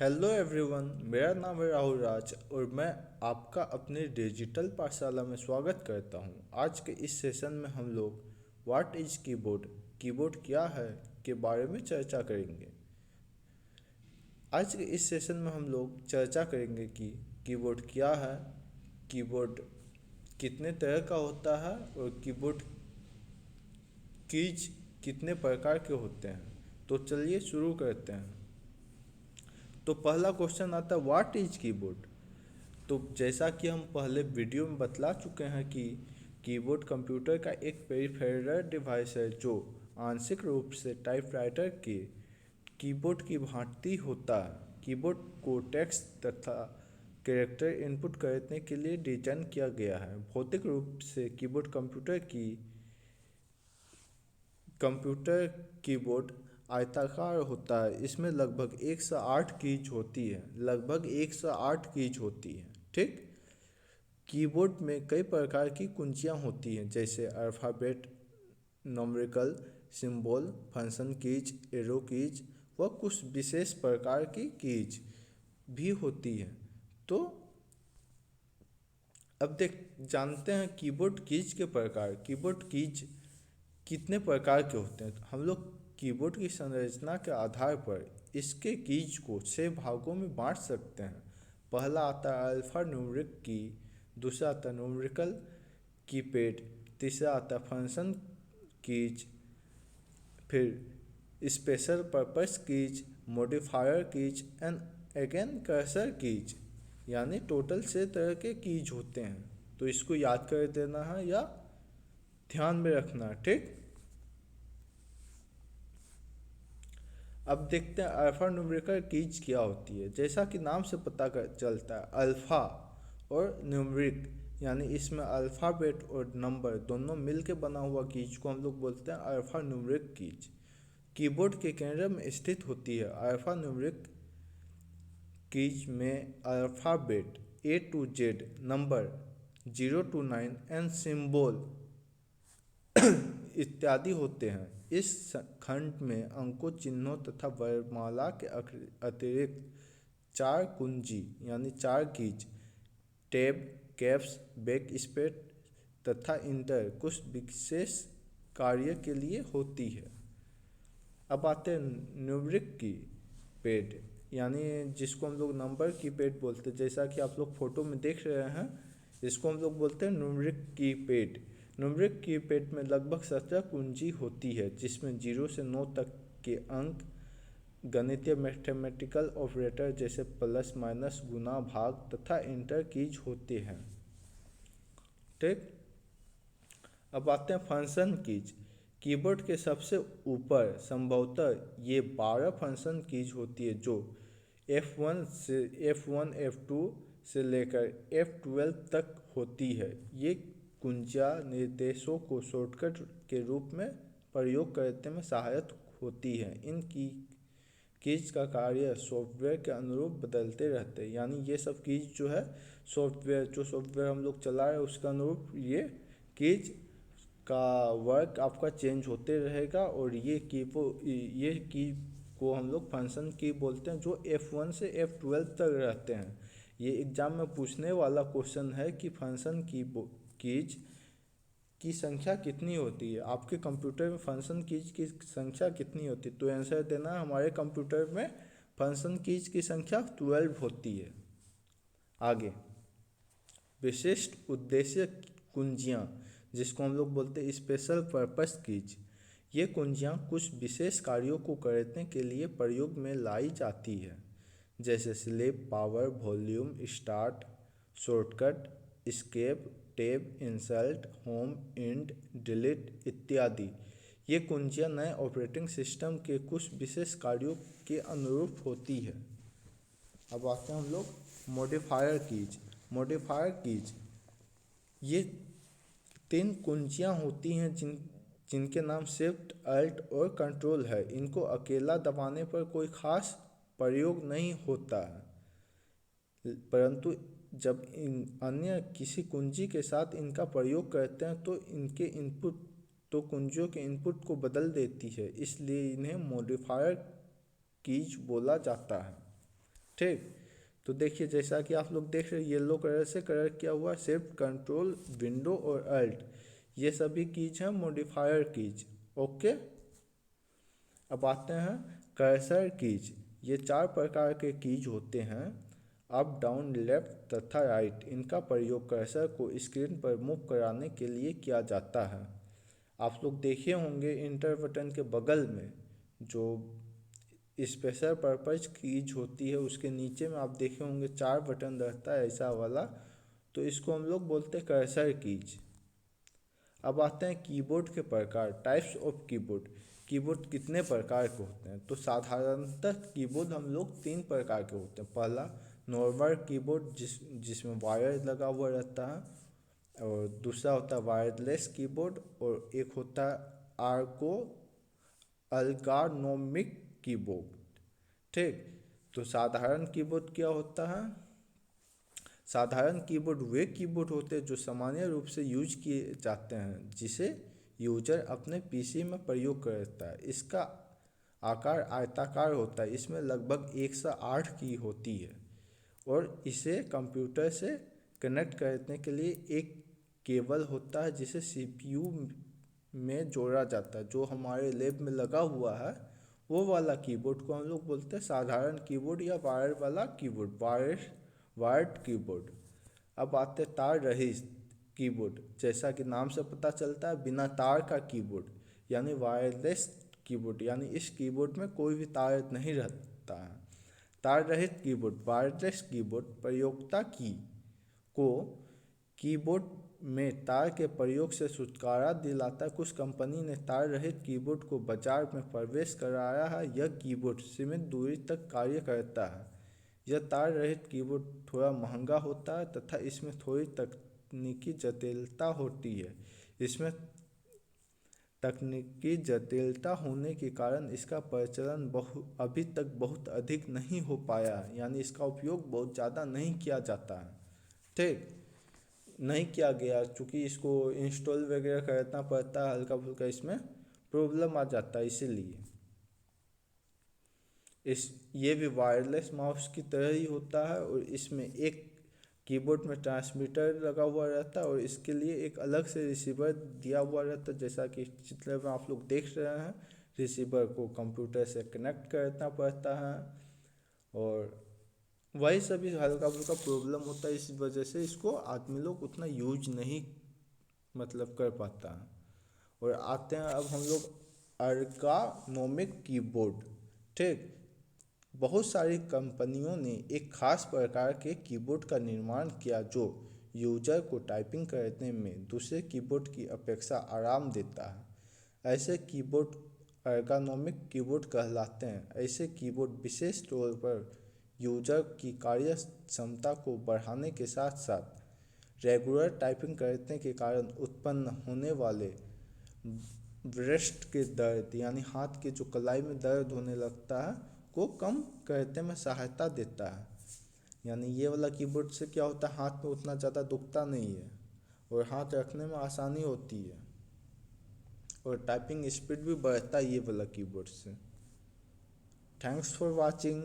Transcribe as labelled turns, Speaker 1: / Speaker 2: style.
Speaker 1: Hello everyone, मेरा नाम है राहुल राज और मैं आपका अपने डिजिटल पाठशाला में स्वागत करता हूं। आज के इस सेशन में हम लोग व्हाट इज कीबोर्ड, कीबोर्ड क्या है के बारे में चर्चा करेंगे। आज के इस सेशन में हम लोग चर्चा करेंगे कि कीबोर्ड क्या है, कीबोर्ड कितने तरह का होता है और कीबोर्ड कीज कितने प्रकार के होते हैं। तो चलिए शुरू करते हैं। तो पहला क्वेश्चन आता है व्हाट इज कीबोर्ड। तो जैसा कि हम पहले वीडियो में बतला चुके हैं कि कीबोर्ड कंप्यूटर का एक पेरिफेरल डिवाइस है जो आंशिक रूप से टाइपराइटर के कीबोर्ड की भांति होता है। कीबोर्ड को टेक्स्ट तथा कैरेक्टर इनपुट करने के लिए डिजाइन किया गया है। भौतिक रूप से कीबोर्ड कंप्यूटर कीबोर्ड आयताकार होता है। इसमें लगभग 108 कीज होती है, ठीक। कीबोर्ड में कई प्रकार की कुंजियां होती हैं, जैसे alphabet, numerical symbol, function keys, arrow keys व कुछ विशेष प्रकार की कीज भी होती हैं। तो अब जानते हैं कीबोर्ड कीज के प्रकार। कीबोर्ड कीज कितने प्रकार के होते हैं। हम लोग कीबोर्ड की संरचना के आधार पर इसके कीज को 6 भागों में बांट सकते हैं। पहला आता है अल्फा न्यूमेरिक की, दूसरा आता है न्यूमेरिकल कीपैड, तीसरा आता है फंक्शन कीज, फिर special purpose keys, modifier keys and again cursor keys. यानी टोटल 6 तरह के कीज होते हैं। तो इसको याद कर देना है या ध्यान में रखना है, ठीक। अब देखते हैं अल्फ़ा न्यूमेरिकल कीज क्या होती है। जैसा कि नाम से पता चलता है, अल्फ़ा और न्यूमेरिक यानी इसमें अल्फ़ाबेट और नंबर दोनों मिल के बना हुआ कीज को हम लोग बोलते हैं अल्फ़ा न्यूमेरिक कीज। कीबोर्ड के केंद्र में स्थित होती है। अल्फ़ा न्यूमेरिक कीज में alphabet A to Z, number 0 to 9 and symbol इत्यादि होते हैं। इस खंड में अंकों, चिन्हों तथा वर्णमाला के अतिरिक्त 4 कुंजी यानी 4 keys, tab, caps, back space तथा इंटर कुछ विशेष कार्य के लिए होती है। अब आते हैं न्यूमेरिक की पैड, यानी जिसको हम लोग नंबर की पैड बोलते हैं। जैसा कि आप लोग फोटो में देख रहे हैं, इसको हम लोग बोलते हैं न्यूमेरिक की पैड। न्यूमेरिक कीपैड में लगभग 17 कुंजी होती है, जिसमें 0 से 9 तक के अंक, गणितीय मैथमेटिकल ऑपरेटर जैसे प्लस, माइनस, गुना, भाग तथा इंटर कीज होते हैं, ठीक। अब आते हैं फंक्शन कीज। कीबोर्ड के सबसे ऊपर संभवतः ये 12 फंक्शन कीज होती है जो F1 F2 से लेकर F12 तक होती है। ये कुंजियाँ निर्देशों को शॉर्टकट के रूप में प्रयोग करने में सहायक होती हैं। इन कीज का कार्य सॉफ्टवेयर के अनुरूप बदलते रहते हैं। यानी ये सब कीज जो है सॉफ्टवेयर हम लोग चला रहे हैं उसके अनुरूप ये कीज का वर्क आपका चेंज होते रहेगा। और ये की को हम लोग फंक्शन की बोलते हैं, जो F1 से F12 तक रहते हैं। ये एग्जाम में पूछने वाला क्वेश्चन है कि फंक्शन कीज की संख्या कितनी होती है, आपके कंप्यूटर में फंक्शन कीज की संख्या कितनी होती है। तो आंसर देना, हमारे कंप्यूटर में फंक्शन कीज की संख्या 12 होती है। आगे विशिष्ट उद्देश्य कुंजियाँ, जिसको हम लोग बोलते हैं स्पेशल पर्पस कीज। ये कुंजियाँ कुछ विशेष कार्यों को करने के लिए प्रयोग में लाई जाती है, जैसे sleep, power, volume, start, shortcut, escape, tab, insert, home, end, delete इत्यादि। ये कुंजियाँ नए ऑपरेटिंग सिस्टम के कुछ विशेष कार्यों के अनुरूप होती है। अब आते हैं हम लोग मॉडिफायर कीज ये 3 कुंजियाँ होती हैं जिनके नाम शिफ्ट, अल्ट और कंट्रोल है। इनको अकेला दबाने पर कोई खास प्रयोग नहीं होता है, परंतु जब इन अन्य किसी कुंजी के साथ इनका प्रयोग करते हैं तो इनके इनपुट तो कुंजियों के इनपुट को बदल देती है, इसलिए इन्हें मॉडिफायर कीज बोला जाता है। ठीक। तो देखिए जैसा कि आप लोग देख रहे हैं येलो कलर से कलर किया हुआ शिफ्ट कंट्रोल विंडो और अल्ट, ये सभी कीज हैं मॉडिफायर कीज। ओके। अब आते हैं कर्सर कीज। ये चार प्रकार के कीज होते हैं, अप डाउन लेफ्ट तथा राइट। इनका प्रयोग कर्सर को स्क्रीन पर मूव कराने के लिए किया जाता है। आप लोग देखे होंगे इंटर बटन के बगल में जो स्पेशल पर्पज कीज होती है उसके नीचे में आप देखे होंगे चार बटन रहता है ऐसा वाला, तो इसको हम लोग बोलते हैं कर्सर कीज। अब आते हैं कीबोर्ड के प्रकार, टाइप्स ऑफ कीबोर्ड। कीबोर्ड कितने प्रकार के होते हैं? तो साधारणतः कीबोर्ड हम लोग तीन प्रकार के होते हैं। पहला नॉर्मल कीबोर्ड जिसमें वायर लगा हुआ रहता है, और दूसरा होता है वायरलेस कीबोर्ड, और एक होता है आर्गो एर्गोनोमिक कीबोर्ड। ठीक। तो साधारण कीबोर्ड क्या होता है? साधारण कीबोर्ड वे कीबोर्ड होते हैं जो सामान्य रूप से यूज किए जाते हैं, जिसे यूजर अपने पीसी में प्रयोग करता है। इसका आकार आयताकार होता है, इसमें लगभग 108 की होती है, और इसे कंप्यूटर से कनेक्ट करने के लिए एक केबल होता है जिसे सीपीयू में जोड़ा जाता है। जो हमारे लैब में लगा हुआ है वो वाला कीबोर्ड को हम लोग बोलते हैं साधारण कीबोर्ड या वायर वाला कीबोर्ड, वायर्ड कीबोर्ड। अब आते हैं तार रहित कीबोर्ड। जैसा कि नाम से पता चलता है बिना तार का कीबोर्ड, यानी वायरलेस कीबोर्ड, यानी इस कीबोर्ड में कोई भी तार नहीं रहता है। तार रहित कीबोर्ड, वायरलेस कीबोर्ड प्रयोक्ता की को कीबोर्ड में तार के प्रयोग से छुटकारा दिलाता है। कुछ कंपनी ने तार रहित कीबोर्ड को बाजार में प्रवेश कराया है। यह कीबोर्ड सीमित दूरी तक कार्य करता है। यह तार रहित कीबोर्ड थोड़ा महंगा होता है तथा इसमें थोड़ी तकनीकी जटिलता होती है। इसमें तकनीकी जटिलता होने के कारण इसका प्रचलन अभी तक बहुत अधिक नहीं हो पाया है, यानी इसका उपयोग बहुत ज़्यादा नहीं किया जाता है। ठीक। नहीं किया गया चूँकि इसको इंस्टॉल वगैरह करना पड़ता है, हल्का फुल्का इसमें प्रॉब्लम आ जाता है, इसीलिए इस ये भी वायरलेस माउस की तरह ही होता है, और इसमें एक कीबोर्ड में ट्रांसमीटर लगा हुआ रहता है और इसके लिए एक अलग से रिसीवर दिया हुआ रहता है। जैसा कि चित्र में आप लोग देख रहे हैं, रिसीवर को कंप्यूटर से कनेक्ट करना पड़ता है, और वही सभी हल्का फुल्का प्रॉब्लम होता है। इस वजह से इसको आदमी लोग उतना यूज नहीं मतलब कर पाता है। और आते हैं अब हम लोग एर्गोनोमिक कीबोर्ड। ठीक। बहुत सारी कंपनियों ने एक खास प्रकार के कीबोर्ड का निर्माण किया जो यूजर को टाइपिंग करने में दूसरे कीबोर्ड की अपेक्षा आराम देता है। ऐसे कीबोर्ड एर्गोनोमिक कीबोर्ड कहलाते हैं। ऐसे कीबोर्ड विशेष तौर पर यूजर की कार्य क्षमता को बढ़ाने के साथ साथ रेगुलर टाइपिंग करने के कारण उत्पन्न होने वाले ब्रेस्ट के दर्द, यानी हाथ के जो कलाई में दर्द होने लगता है, को कम करने में सहायता देता है। यानी ये वाला कीबोर्ड से क्या होता है, हाथ में उतना ज़्यादा दुखता नहीं है और हाथ रखने में आसानी होती है, और टाइपिंग स्पीड भी बढ़ता है ये वाला कीबोर्ड से। Thanks for watching.